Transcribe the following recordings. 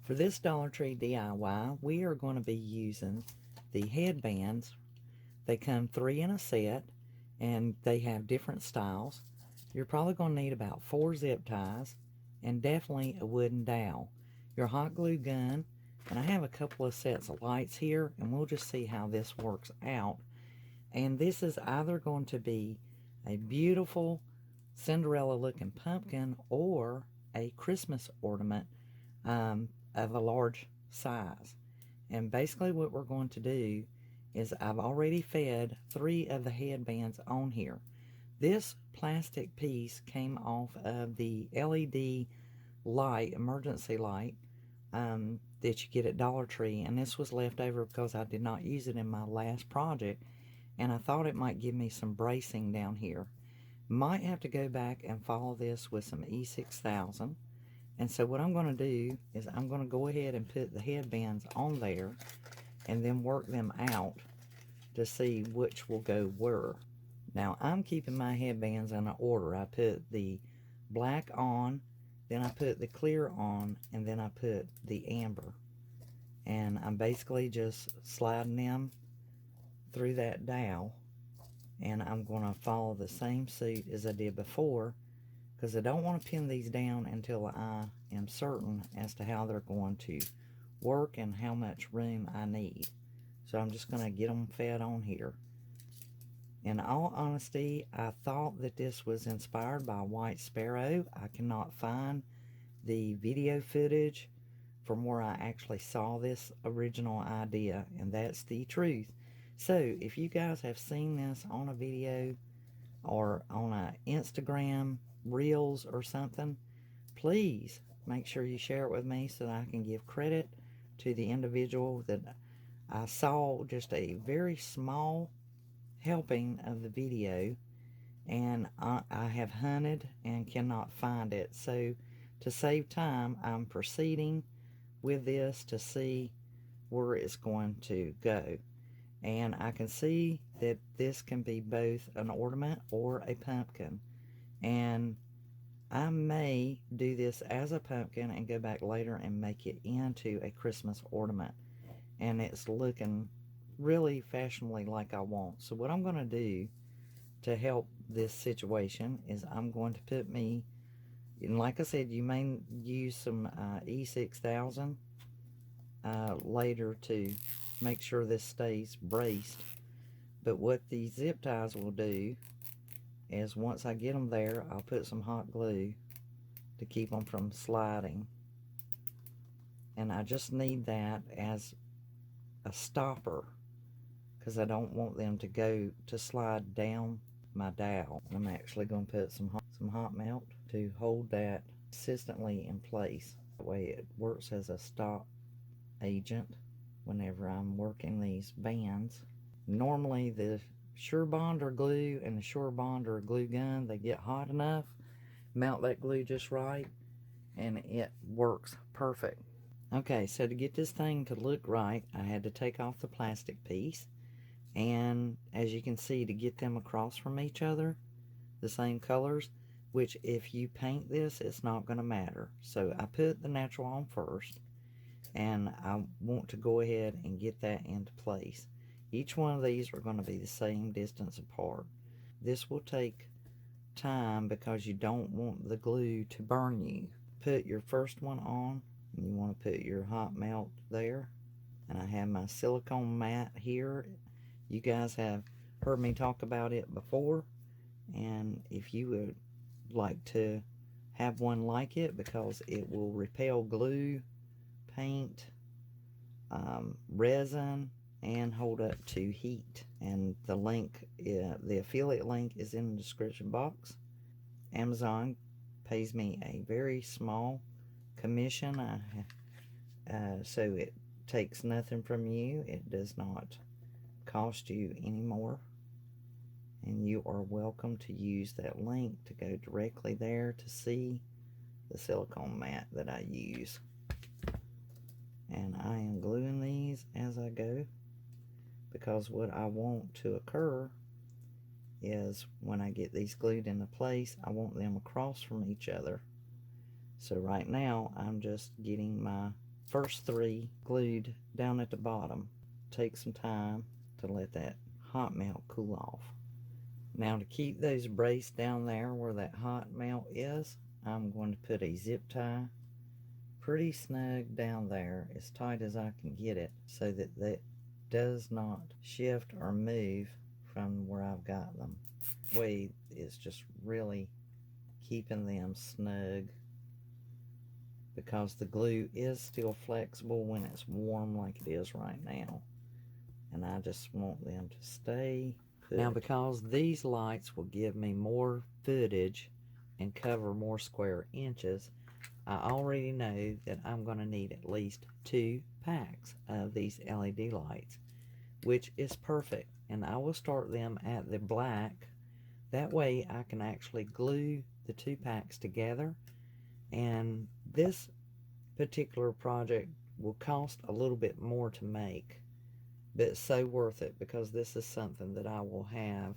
For this Dollar Tree DIY, we are going to be using the headbands. They come 3 in a set, and they have different styles. You're probably going to need about 4 zip ties, and definitely a wooden dowel, your hot glue gun, and I have a couple of sets of lights here, and we'll just see how this works out. And this is either going to be a beautiful Cinderella looking pumpkin or a Christmas ornament of a large size. And basically what we're going to do is I've already fed 3 of the headbands on here. This plastic piece came off of the LED light, emergency light, that you get at Dollar Tree, and this was left over because I did not use it in my last project, and I thought it might give me some bracing down here. Might have to go back and follow this with some E6000. And so what I'm going to do is I'm going to go ahead and put the headbands on there and then work them out to see which will go where. Now I'm keeping my headbands in order. I put the black on, then I put the clear on, and then I put the amber. And I'm basically just sliding them through that dowel, and I'm going to follow the same suit as I did before, because I don't want to pin these down until I am certain as to how they're going to work and how much room I need. So I'm just going to get them fed on here. In all honesty, I thought that this was inspired by White Sparrow. I cannot find the video footage from where I actually saw this original idea, and that's the truth. So if you guys have seen this on a video or on a Instagram Reels or something, please make sure you share it with me so that I can give credit to the individual that I saw just a very small helping of the video, and I have hunted and cannot find it. So to save time, I'm proceeding with this to see where it's going to go. And I can see that this can be both an ornament or a pumpkin. And I may do this as a pumpkin and go back later and make it into a Christmas ornament. And it's looking really fashionably like I want. So what I'm going to do to help this situation is I'm going to put me, and like I said, you may use some E6000 later to make sure this stays braced. But what these zip ties will do is once I get them there, I'll put some hot glue to keep them from sliding. And I just need that as a stopper, because I don't want them to go to slide down my dowel. I'm actually going to put some hot melt to hold that consistently in place. That way it works as a stop agent whenever I'm working these bands. Normally the Sure Bonder glue and the Sure Bonder glue gun, they get hot enough, melt that glue just right, and it works perfect. Okay, so to get this thing to look right, I had to take off the plastic piece, and as you can see, to get them across from each other, the same colors, which if you paint this, it's not going to matter. So I put the natural on first, and I want to go ahead and get that into place. Each one of these are going to be the same distance apart. This will take time because you don't want the glue to burn you. Put your first one on, and you want to put your hot melt there. And I have my silicone mat here. You guys have heard me talk about it before, and if you would like to have one like it, because it will repel glue, paint, resin, and hold up to heat. And the link, the affiliate link, is in the description box. Amazon pays me a very small commission, so it takes nothing from you. It does not cost you any more, and you are welcome to use that link to go directly there to see the silicone mat that I use. And I am gluing these as I go, because what I want to occur is when I get these glued into place, I want them across from each other. So right now I'm just getting my first 3 glued down at the bottom. Take some time to let that hot melt cool off. Now to keep those braced down there where that hot melt is, I'm going to put a zip tie pretty snug down there, as tight as I can get it, so that that does not shift or move from where I've got them. Way is just really keeping them snug, because the glue is still flexible when it's warm like it is right now, and I just want them to stay put. Now, because these lights will give me more footage and cover more square inches, I already know that I'm going to need at least 2 packs of these LED lights, which is perfect. And I will start them at the black. That way I can actually glue the 2 packs together. And this particular project will cost a little bit more to make, but it's so worth it, because this is something that I will have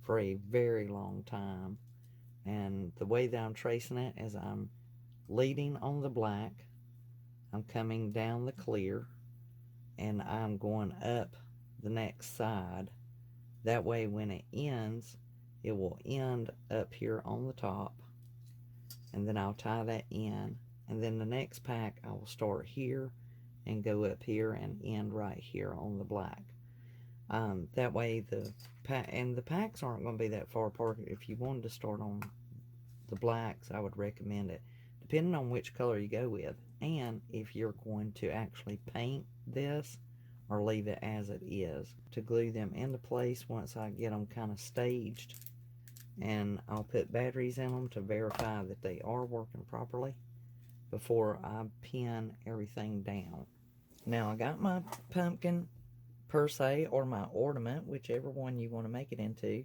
for a very long time. And the way that I'm tracing it is I'm leading on the black, I'm coming down the clear, and I'm going up the next side. That way when it ends, it will end up here on the top, and then I'll tie that in, and then the next pack I will start here and go up here and end right here on the black. That way the packs aren't going to be that far apart. If you wanted to start on the blacks, I would recommend it, depending on which color you go with, and if you're going to actually paint this or leave it as it is, to glue them into place once I get them kind of staged. And I'll put batteries in them to verify that they are working properly before I pin everything down. Now I got my pumpkin per se, or my ornament, whichever one you want to make it into,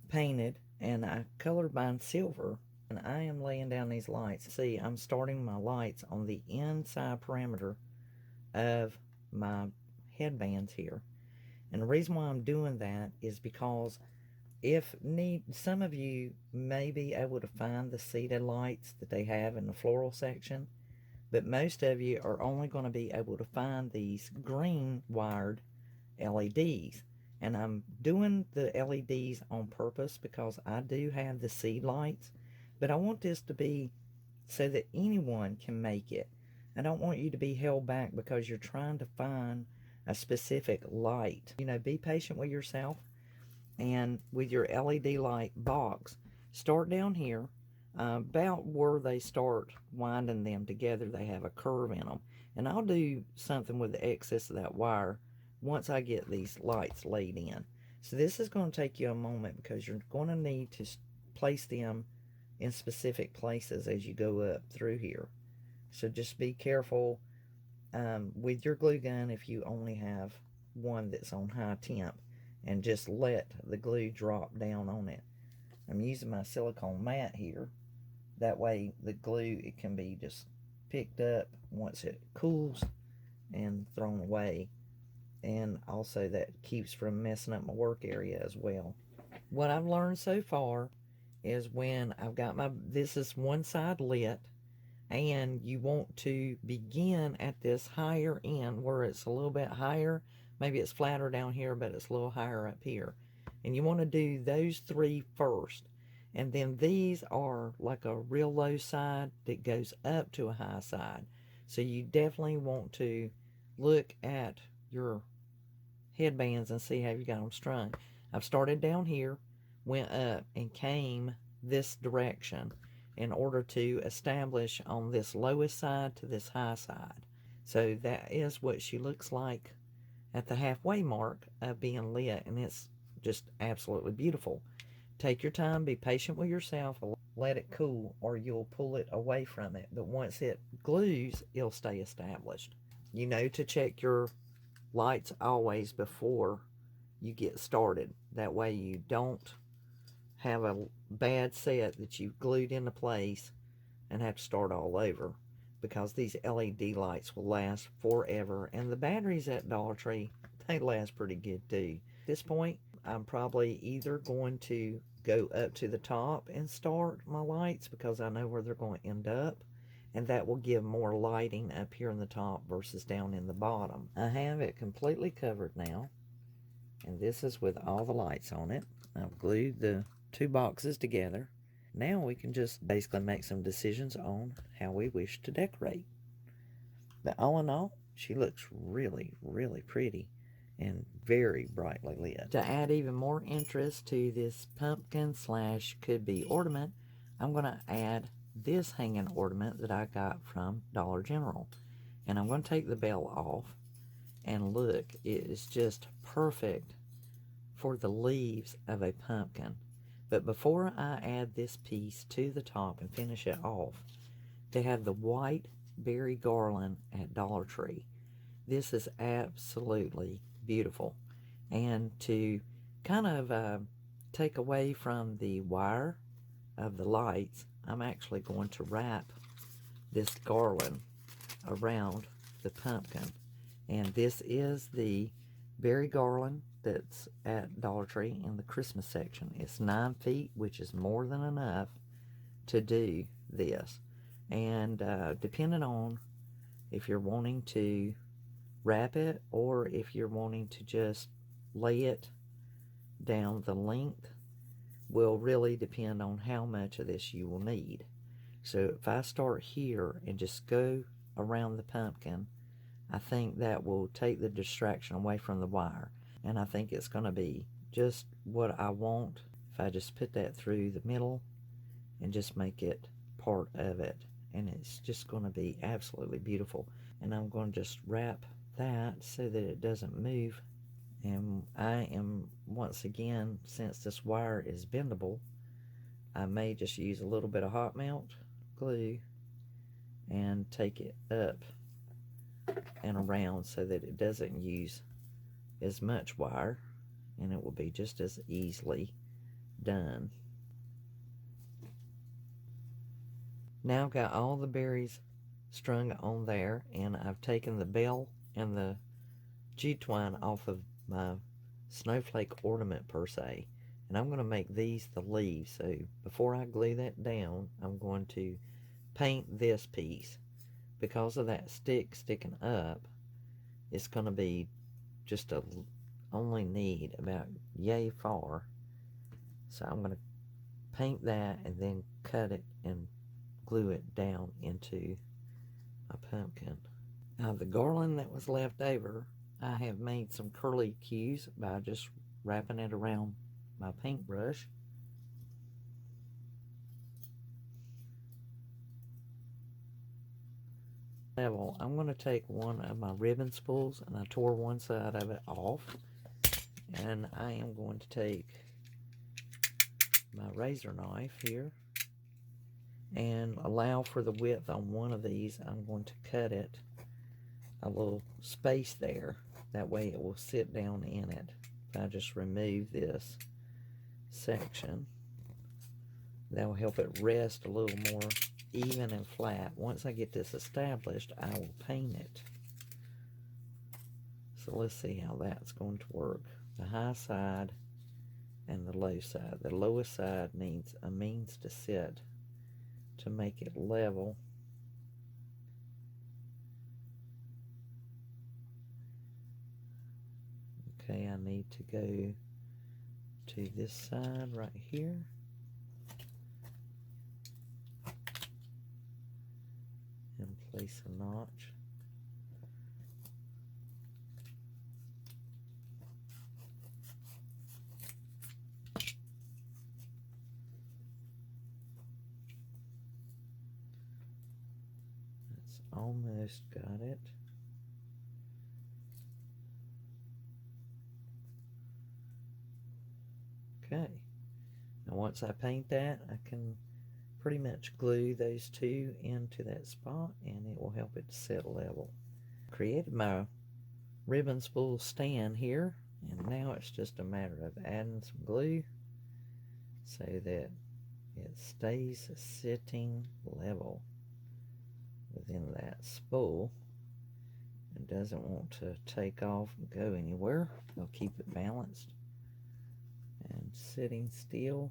painted, and I colored mine silver, and I am laying down these lights. See, I'm starting my lights on the inside perimeter of my headbands here, and the reason why I'm doing that is because some of you may be able to find the seated lights that they have in the floral section, but most of you are only going to be able to find these green wired LEDs. And I'm doing the LEDs on purpose because I do have the seed lights, but I want this to be so that anyone can make it. I don't want you to be held back because you're trying to find a specific light. You know, be patient with yourself, and with your LED light box, start down here, about where they start winding them together. They have a curve in them, and I'll do something with the excess of that wire once I get these lights laid in. So this is going to take you a moment, because you're going to need to place them in specific places as you go up through here. So just be careful with your glue gun if you only have one that's on high temp, and just let the glue drop down on it. I'm using my silicone mat here. That way the glue, it can be just picked up once it cools and thrown away. And also that keeps from messing up my work area as well. What I've learned so far is when I've got this is one side lit, and you want to begin at this higher end where it's a little bit higher. Maybe it's flatter down here, but it's a little higher up here. And you want to do those 3 first. And then these are like a real low side that goes up to a high side. So you definitely want to look at your headbands and see how you got them strung. I've started down here, went up, and came this direction in order to establish on this lowest side to this high side. So that is what she looks like at the halfway mark of being lit, and it's just absolutely beautiful. Take your time, be patient with yourself, let it cool, or you'll pull it away from it. But once it glues, it'll stay established. You know to check your lights always before you get started. That way you don't have a bad set that you've glued into place and have to start all over, because these LED lights will last forever. And the batteries at Dollar Tree, they last pretty good too. At this point, I'm probably either going to go up to the top and start my lights, because I know where they're going to end up, and that will give more lighting up here in the top versus down in the bottom. I have it completely covered now, and this is with all the lights on it. I've glued the two boxes together. Now we can just basically make some decisions on how we wish to decorate. But all in all, she looks really, really pretty and very brightly lit. To add even more interest to this pumpkin slash could be ornament, I'm going to add this hanging ornament that I got from Dollar General. And I'm going to take the bell off, and look, it is just perfect for the leaves of a pumpkin. But before I add this piece to the top and finish it off, they have the white berry garland at Dollar Tree. This is absolutely beautiful. And to kind of take away from the wire of the lights, I'm actually going to wrap this garland around the pumpkin. And this is the berry garland that's at Dollar Tree in the Christmas section. It's 9 feet, which is more than enough to do this. And depending on if you're wanting to wrap it or if you're wanting to just lay it down the length, will really depend on how much of this you will need. So if I start here and just go around the pumpkin, I think that will take the distraction away from the wire, and I think it's going to be just what I want if I just put that through the middle and just make it part of it, and it's just going to be absolutely beautiful. And I'm going to just wrap that so that it doesn't move. And I am, once again, since this wire is bendable, I may just use a little bit of hot melt glue and take it up and around so that it doesn't use as much wire, and it will be just as easily done. Now I've got all the berries strung on there, and I've taken the bell and the jute twine off of my snowflake ornament per se, and I'm going to make these the leaves. So before I glue that down, I'm going to paint this piece. Because of that stick sticking up, it's going to be just only need about yay far. So I'm going to paint that and then cut it and glue it down into a pumpkin. Now the garland that was left over, I have made some curly cues by just wrapping it around my paintbrush. Level, I'm going to take one of my ribbon spools, and I tore one side of it off, and I am going to take my razor knife here and allow for the width on one of these. I'm going to cut it a little space there, that way it will sit down in it. If I just remove this section, that will help it rest a little more even and flat. Once I get this established, I will paint it. So let's see how that's going to work. The high side and the low side. The lowest side needs a means to sit to make it level. Okay, I need to go to this side right here. And place a notch. That's almost got it. Okay. Now once I paint that, I can pretty much glue those two into that spot, and it will help it to sit level. Created my ribbon spool stand here, and now it's just a matter of adding some glue so that it stays sitting level within that spool and doesn't want to take off and go anywhere. It'll keep it balanced and sitting still.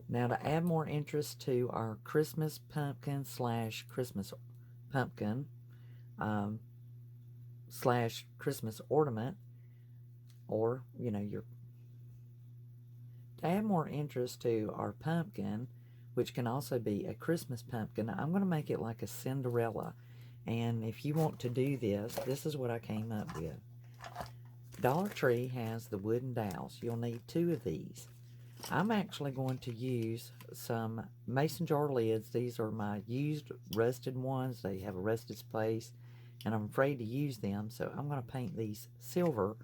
Now, to add more interest to our Christmas pumpkin slash Christmas pumpkin slash Christmas ornament, or, you know, to add more interest to our pumpkin, which can also be a Christmas pumpkin, I'm going to make it like a Cinderella. And if you want to do this, this is what I came up with. Dollar Tree has the wooden dowels. You'll need 2 of these. I'm actually going to use some mason jar lids. These are my used rusted ones. They have a rusted space, and I'm afraid to use them, so I'm going to paint these silver.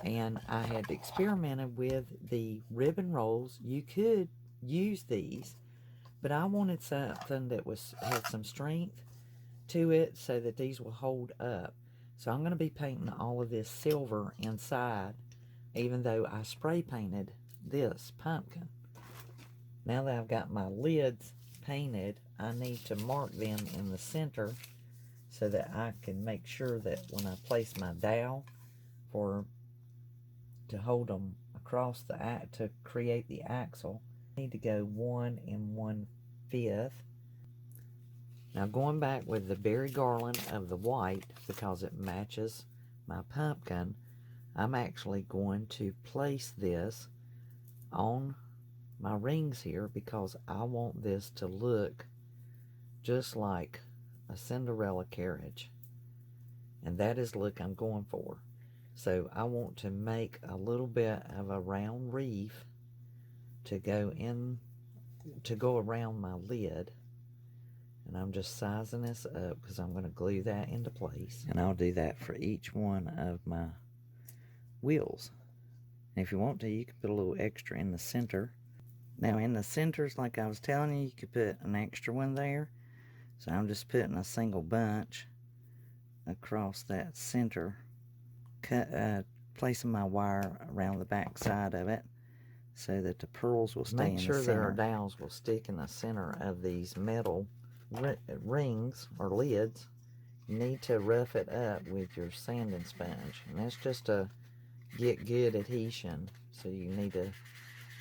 And I had experimented with the ribbon rolls. You could use these, but I wanted something that had some strength to it so that these will hold up. So I'm going to be painting all of this silver inside, even though I spray painted this pumpkin. Now that I've got my lids painted, I need to mark them in the center so that I can make sure that when I place my dowel to hold them across to create the axle, I need to go 1 1/5. Now, going back with the berry garland of the white, because it matches my pumpkin, I'm actually going to place this on my rings here because I want this to look just like a Cinderella carriage. And that is the look I'm going for. So I want to make a little bit of a round reef to go around my lid. And I'm just sizing this up because I'm going to glue that into place. And I'll do that for each one of my wheels. And if you want to, you can put a little extra in the center. Now in the centers, like I was telling you, you could put an extra one there. So I'm just putting a single bunch across that center, placing my wire around the back side of it so that the pearls will stay in the center. Make sure that our dowels will stick in the center of these metal rings or lids. You need to rough it up with your sanding sponge, and that's just to get good adhesion. So you need to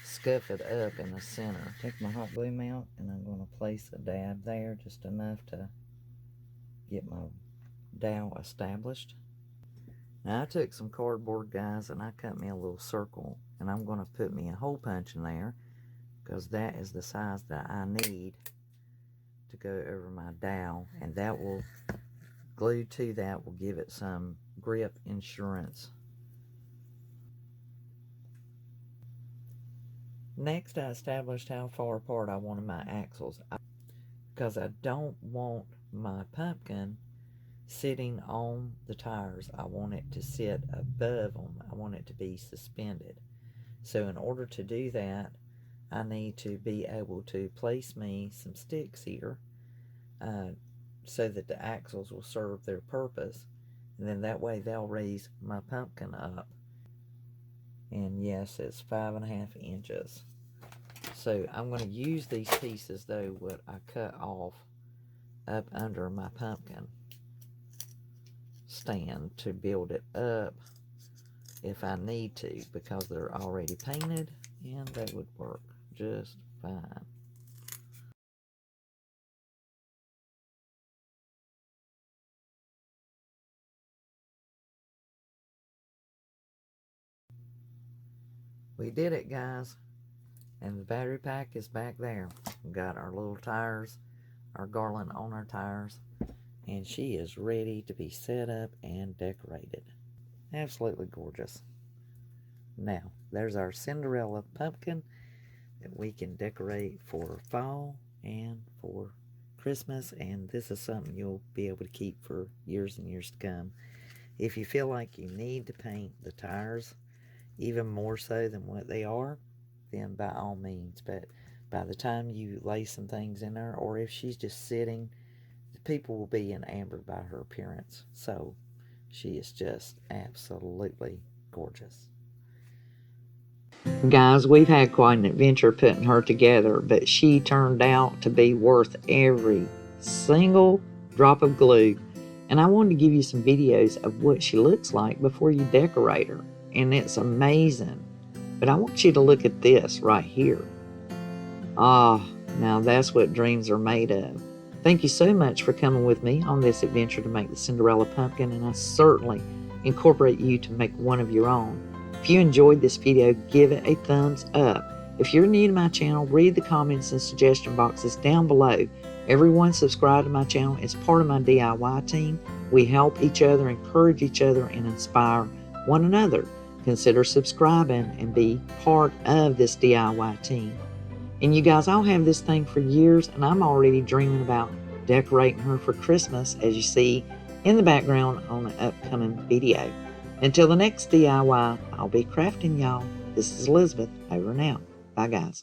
scuff it up in the center. Take my hot glue out, and I'm going to place a dab there, just enough to get my dowel established. Now I took some cardboard, guys, and I cut me a little circle, and I'm going to put me a hole punch in there because that is the size that I need to go over my dowel, and that will glue to that will give it some grip insurance. Next, I established how far apart I wanted my axles because I don't want my pumpkin sitting on the tires. I want it to sit above them. I want it to be suspended. So in order to do that, I need to be able to place me some sticks here so that the axles will serve their purpose, and then that way they'll raise my pumpkin up. And yes, it's 5.5 inches. So I'm going to use these pieces though what I cut off up under my pumpkin stand to build it up if I need to, because they're already painted and they would work just fine. We did it, guys, and the battery pack is back there. We got our little tires, our garland on our tires, and she is ready to be set up and decorated. Absolutely gorgeous. Now, there's our Cinderella pumpkin that we can decorate for fall and for Christmas, and this is something you'll be able to keep for years and years to come. If you feel like you need to paint the tires even more so than what they are, then by all means. But by the time you lay some things in there, or if she's just sitting, the people will be enamored by her appearance. So she is just absolutely gorgeous. Guys, we've had quite an adventure putting her together, but she turned out to be worth every single drop of glue. And I wanted to give you some videos of what she looks like before you decorate her. And it's amazing. But I want you to look at this right here. Ah, now that's what dreams are made of. Thank you so much for coming with me on this adventure to make the Cinderella Pumpkin, and I certainly incorporate you to make one of your own. If you enjoyed this video, give it a thumbs up. If you're new to my channel, read the comments and suggestion boxes down below. Everyone subscribed to my channel is part of my DIY team. We help each other, encourage each other, and inspire one another. Consider subscribing and be part of this DIY team. And you guys, I'll have this thing for years, and I'm already dreaming about decorating her for Christmas, as you see in the background on the upcoming video. Until the next DIY, I'll be crafting, y'all. This is Elizabeth, over and out. Bye, guys.